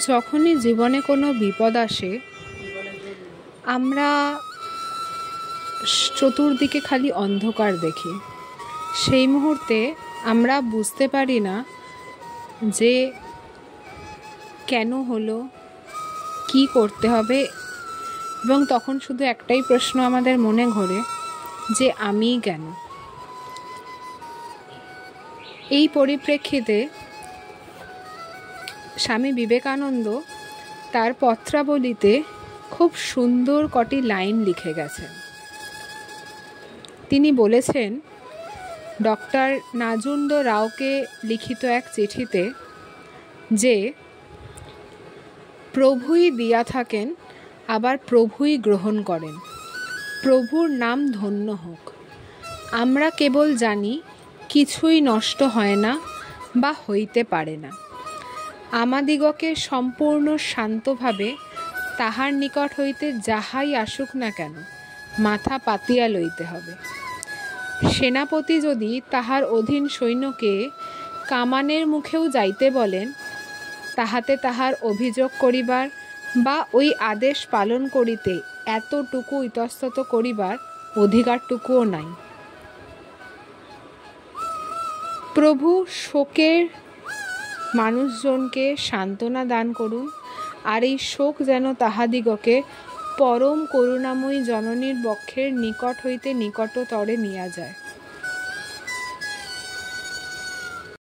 যখনই জীবনে কোনো বিপদ আসে, আমরা চতুর্দিকে খালি অন্ধকার দেখি। সেই মুহূর্তে আমরা বুঝতে পারি না যে কেন হলো, কি করতে হবে, এবং তখন শুধু একটাই প্রশ্ন আমাদের মনে ঘোরে যে আমি কেন। এই পরিপ্রেক্ষিতে স্বামী বিবেকানন্দ তার পত্রাবলীতে খুব সুন্দর কটি লাইন লিখে গেছেন। তিনি বলেছেন, ডক্টর নাজুন্দ রাওকে লিখিত এক চিঠিতে, যে প্রভুই দিয়া থাকেন, আবার প্রভুই গ্রহণ করেন। প্রভুর নাম ধন্য হোক। আমরা কেবল জানি কিছুই নষ্ট হয় না বা হইতে পারে না। আমাদিগকে সম্পূর্ণ শান্তভাবে তাহার নিকট হইতে যাহাই আসুক না কেন মাথা পাতিয়া লইতে হবে। সেনাপতি যদি তাহার অধীন সৈন্যকে কামানের মুখেও যাইতে বলেন, তাহাতে তাহার অভিযোগ করিবার বা ওই আদেশ পালন করিতে এতটুকু ইতস্তত করিবার অধিকারটুকুও নাই। প্রভু শোকের মানুষজনকে সান্ত্বনা দান করুন, আর এই শোক যেন তাহাদিগকে পরম করুণাময়ী জননীর বক্ষের নিকট হইতে নিকটতরে নিয়ে যায়।